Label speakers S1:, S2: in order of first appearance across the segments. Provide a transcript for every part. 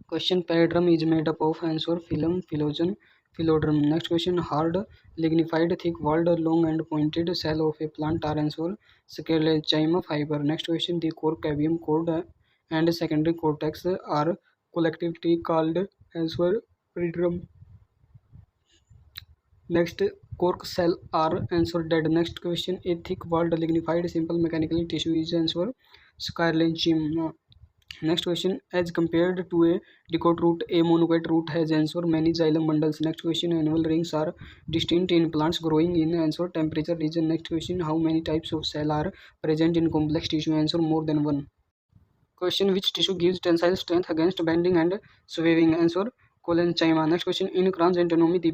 S1: Question: Pairdrum is made up of answer phylum, phyllogen, phylodrum. Next question: hard, lignified, thick-walled, long and pointed cell of a plant are answer sclerenchyma fiber. Next question: the core cavium cord and secondary cortex are collectively called answer peridium. Next, cork cell are answer dead. Next question: a thick-walled, lignified, simple mechanical tissue is answer sclerenchyma. Next question: as compared to a dicot root, a monocote root has answer many xylem bundles. Next question: annual rings are distinct in plants growing in answer temperature region. Next question: how many types of cell are present in complex tissue? Answer more than one. Question: which tissue gives tensile strength against bending and swaying? Answer collenchyma. Next question: in Kranz anatomy, the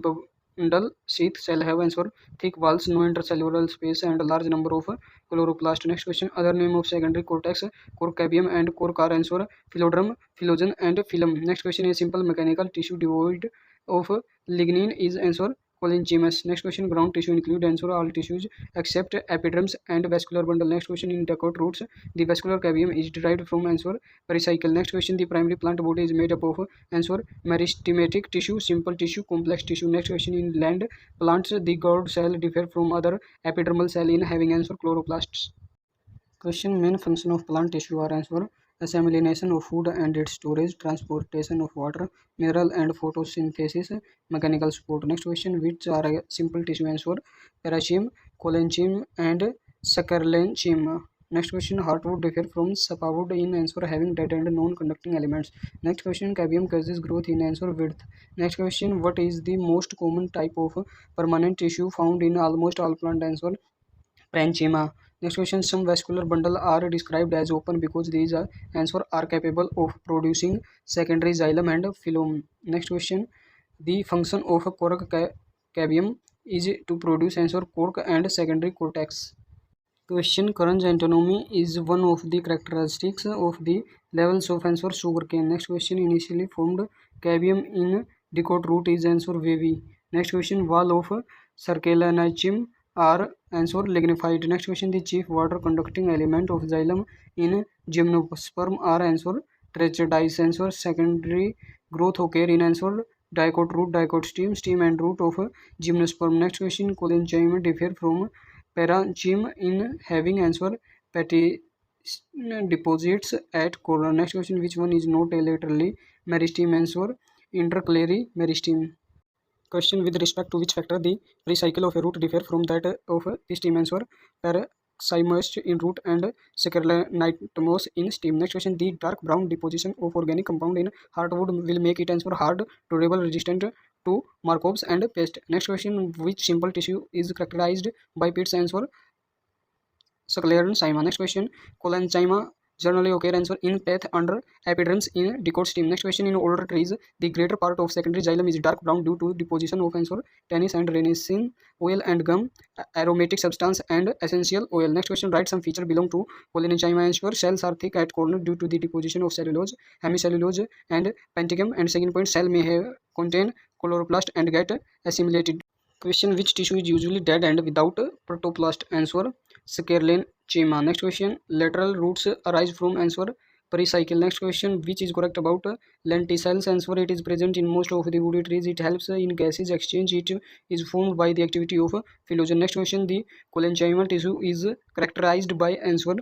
S1: bundle sheath cell have answer thick walls, no intercellular space, and a large number of chloroplast. Next question: other name of secondary cortex, corcavium and cork are answer phylodrum, phyllogen, and phylum. Next question: a simple mechanical tissue devoid of lignin is answer collenchymus. Next question: ground tissue include answer all tissues except epidermis and vascular bundle. Next question: in dicot roots, the vascular cavium is derived from answer pericycle. Next question: the primary plant body is made up of answer meristematic tissue, simple tissue, complex tissue. Next question: in land plants, the gourd cell differ from other epidermal cell in having answer chloroplasts. Question: main function of plant tissue are answer assimilation of food and its storage, transportation of water, mineral and photosynthesis, mechanical support. Next question: which are a simple tissue? Answer parachium, collenchyma, and saccharolenchyma. Next question: heartwood differ from sapwood in answer having dead and non-conducting elements. Next question: cavium causes growth in answer width. Next question: what is the most common type of permanent tissue found in almost all plant? Answer parenchyma. Next question: some vascular bundle are described as open because these answer are capable of producing secondary xylem and phylum. Next question: the function of a cork cavium is to produce answer cork and secondary cortex. Question: Kranz anatomy is one of the characteristics of the levels of answer sugarcane. Next question: initially formed cavium in dicot root is answer wavy. Next question: wall of Serralanacim are answer lignified. Next question: the chief water conducting element of xylem in gymnosperm are answer tracheids. Answer secondary growth occur in answer dicot root, dicot stem and root of gymnosperm. Next question: collenchyma differ from parenchyma in having answer petty deposits at core. Next question: which one is not a laterally meristeme? Answer intercalary meristeme. Question: with respect to which factor the pericycle of a root differ from that of the stem? Answer paracyclosis in root and sclerocytomos in stem. Next question: the dark brown deposition of organic compound in heartwood will make it answer hard, durable, resistant to Markovs and pest. Next question: which simple tissue is characterized by pits? Answer sclerenchyma. Next question: collenchyma generally occur answer in path under epidermis in dicot stem. Next question: in older trees, the greater part of secondary xylem is dark brown due to deposition of answer tannin and ricin oil and gum, aromatic substance and essential oil. Next question: write some feature belong to collenchyma. Answer cells are thick at corner due to the deposition of cellulose, hemicellulose and pentagum. And second point: cell may have contain chloroplast and get assimilated. Question: which tissue is usually dead and without protoplast? Answer sclerenchyma. Next question: lateral roots arise from answer pericycle. Next question: which is correct about lenticels? Answer it is present in most of the woody trees. It helps in gases exchange. It is formed by the activity of phyllogen. Next question: the collenchymal tissue is characterized by answer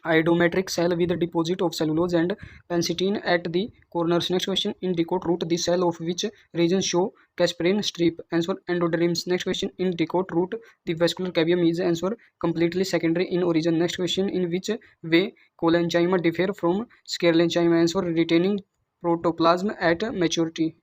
S1: iodometric cell with a deposit of cellulose and pancitine at the corners. Next question: in dicot root, the cell of which region show Casperine strip? Answer endoderms. Next question: in dicot root, the vascular cavium is answer completely secondary in origin. Next question: in which way collenchyma differ from sclerenchyma? Answer retaining protoplasm at maturity.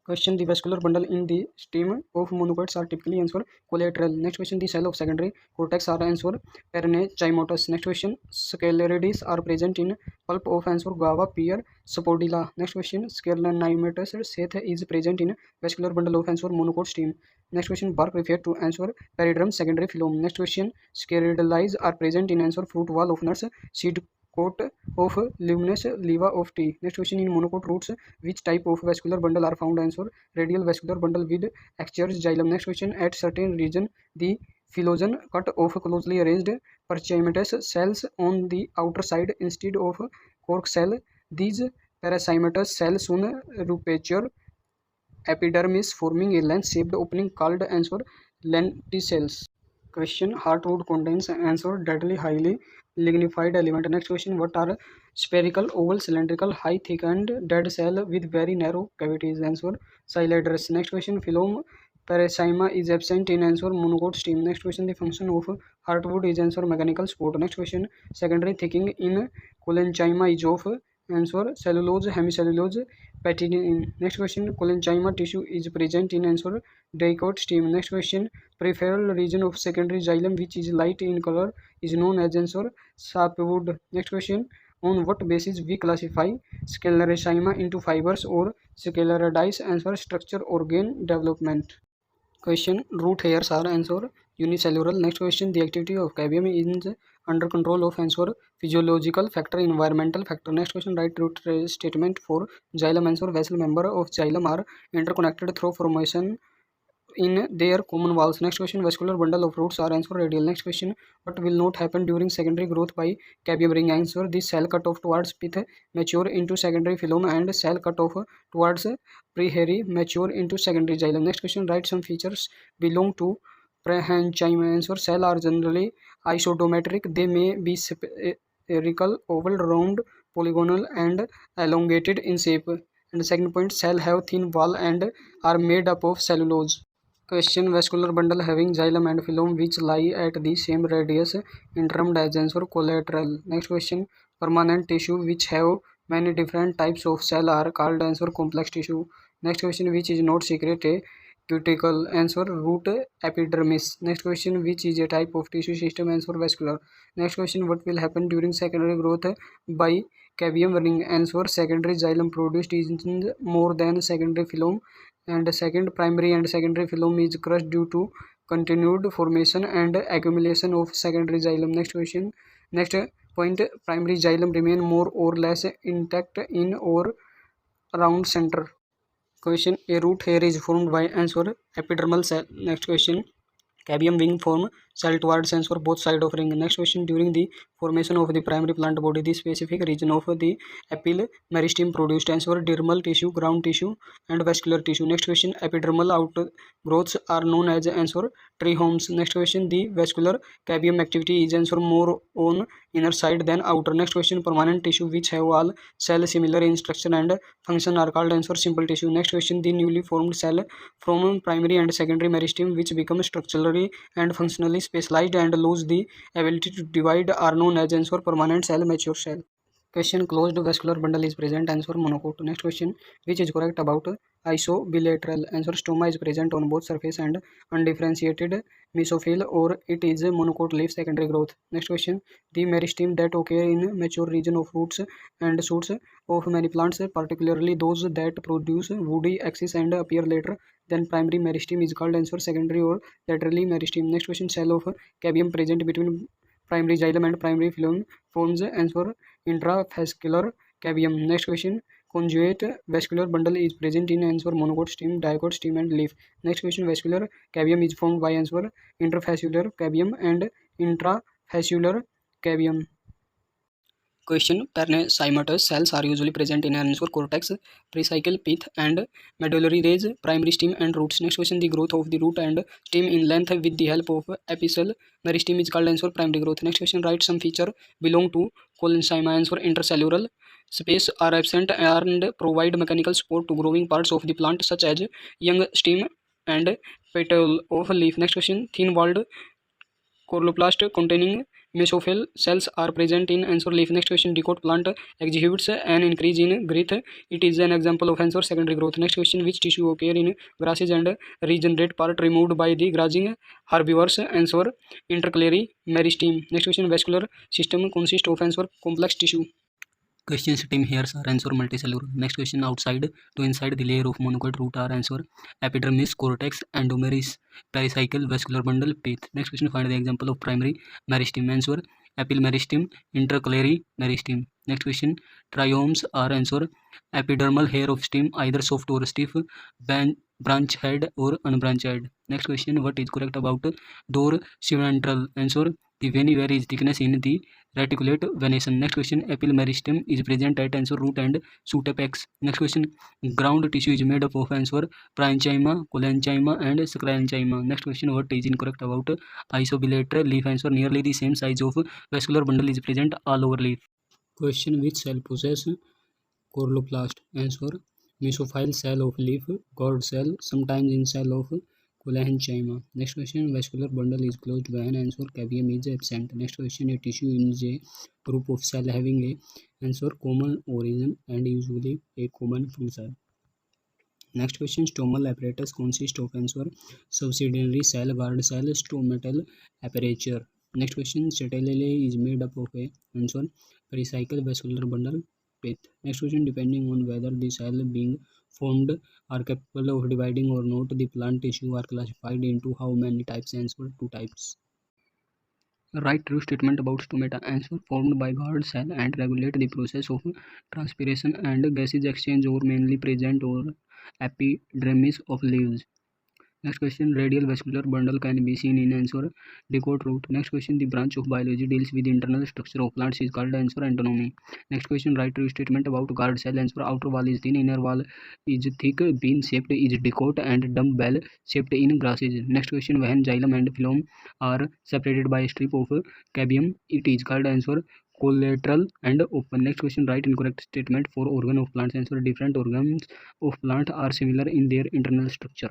S1: Question: the vascular bundle in the stem of monocots are typically answer collateral. Next question: the cell of secondary cortex are answer parenchymatous. Next question: sclerides are present in pulp of answer guava, pear, sapodilla. Next question: scleronematous sheath is present in vascular bundle of answer monocot stem. Next question: bark referred to answer periderm, secondary phylum. Next question: sclerodes are present in answer fruit wall of nuts, seed coat of luminous leva of tea. Next question: in monocot roots, which type of vascular bundle are found? Answer radial vascular bundle with exchurch xylem. Next question: at certain region, the phyllogen cut off closely arranged perchimatous cells on the outer side instead of cork cell. These Parasymatous cell soon rupture epidermis, forming a lens-shaped opening called answer lenticels. Question: heartwood contains answer deadly highly lignified element. Next question: what are spherical, oval, cylindrical, high, thick, and dead cell with very narrow cavities? Answer cylinders. Next question: phylum Parenchyma is absent in answer monocot stem. Next question: the function of heartwood is answer mechanical support. Next question: secondary thickening in collenchyma is of answer cellulose, hemicellulose, patinine. Next question: collenchyma tissue is present in answer dicot stem. Next question: peripheral region of secondary xylem which is light in color is known as answer sapwood. Next question: on what basis we classify sclerenchyma into fibers or sclerodice? Answer structure, organ development. Question: root hairs are answer unicellular. Next question: the activity of cabium is under control of answer physiological factor, environmental factor. Next question: write root statement for xylem. Answer vessel member of xylem are interconnected through formation in their common walls. Next question: vascular bundle of roots are answer radial. Next question: what will not happen during secondary growth by cabium ring? Answer the cell cut off towards pith mature into secondary phylum and cell cut off towards prehairy mature into secondary xylem. Next question: write some features belong to parenchyma. Answer cell are generally isodometric. They may be spherical, oval, round, polygonal, and elongated in shape. And the second point: cell have thin wall and are made up of cellulose. Question: vascular bundle having xylem and phylum which lie at the same radius termed as answer collateral. Next question: permanent tissue which have many different types of cell are called answer complex tissue. Next question: which is not secret a cuticle? Answer root epidermis. Next question: which is a type of tissue system? Answer vascular. Next question: what will happen during secondary growth by cabium ring? Answer secondary xylem produced is more than secondary phylum, and second primary and secondary phylum is crushed due to continued formation and accumulation of secondary xylem. Next question: next point: primary xylem remain more or less intact in or around center. Question: a root hair is formed by answer epidermal cell. Next question: cabium wing form cell towards answer both side of ring. Next question: during the formation of the primary plant body, the specific region of the apple meristem produced answer dermal tissue, ground tissue, and vascular tissue. Next question: epidermal outgrowths are known as answer trichomes. Next question: the vascular cabium activity is answer more on inner side than outer. Next question: permanent tissue which have all cell similar in structure and function are called answer simple tissue. Next question: the newly formed cell from primary and secondary meristem which become structurally and functionally specialized and lose the ability to divide are known as answer permanent cell, mature cell. Question: closed vascular bundle is present. Answer monocot. Next question: which is correct about isobilateral? Answer stoma is present on both surface and undifferentiated mesophyll, or it is monocot leaf secondary growth. Next question: the meristem that occur in mature region of roots and shoots of many plants, particularly those that produce woody axis and appear later than primary meristem, is called answer secondary or laterally meristem. Next question: cell of cabium present between primary xylem and primary phylum forms answer intravascular cabium. Next question: conjugate vascular bundle is present in answer monocot stem, dicot stem, and leaf. Next question: vascular cabium is formed by answer interfascicular cabium and intrafascicular cabium. Question: parenchymatous cells are usually present in answer cortex, pericycle, pith, and medullary rays, primary stem, and roots. Next question: the growth of the root and stem in length with the help of apical meristem is called answer primary growth. Next question: write some feature belong to collenchyma. Answer intercellular space are absent and provide mechanical support to growing parts of the plant such as young stem and petal of leaf. Next question: thin walled chloroplast containing mesophyll cells are present in answer leaf. Next question: dicot plant exhibits an increase in girth. It is an example of answer secondary growth. Next question: which tissue occur in grasses and regenerate part removed by the grazing herbivores? Answer intercalary meristem. Next question: vascular system consists of answer complex tissue. Question: stem hairs are answer multicellular. Next question: outside to inside the layer of monocot root are answer epidermis, cortex, endomeris, pericycle, vascular bundle, pith. Next question: find the example of primary meristem. Answer apple meristem, intercalary meristem. Next question: triomes are answer epidermal hair of stem, either soft or stiff, branch head or unbranched. Next question: what is correct about dorsiventral? Answer the veiny varies thickness in the reticulate venation. Next question, apple meristem is present at answer root and shoot apex. Next question, ground tissue is made up of answer parenchyma, collenchyma and sclerenchyma. Next question, what is incorrect about isobilate leaf? Answer, nearly the same size of vascular bundle is present all over leaf. Question, which cell possess chloroplast? Answer, mesophyll cell of leaf, gourd cell, sometimes in cell of collenchyma. Next question, vascular bundle is closed when? Answer, cavium is absent. Next question, a tissue is a group of cell having a answer common origin and usually a common function. Next question, stomal apparatus consists of answer subsidiary cell, guard cell, stomatal aperture. Next question, satellite is made up of a answer pericycle vascular bundle pith. Next question, depending on whether the cell being formed are capable of dividing or not, the plant tissue are classified into how many types? Answer, 2 types. Write true statement about stomata. Answer, formed by guard cell and regulate the process of transpiration and gases exchange or mainly present or epidermis of leaves. Next question, radial vascular bundle can be seen in answer dicot root. Next question, the branch of biology deals with the internal structure of plants is called answer anatomy. Next question, write true statement about guard cell. Answer, outer wall is thin, inner wall is thick, bean shaped is dicot and dumbbell shaped in grasses. Next question, when xylem and phloem are separated by a strip of cabium, it is called answer collateral and open. Next question, write incorrect statement for organ of plants. Answer, different organs of plant are similar in their internal structure.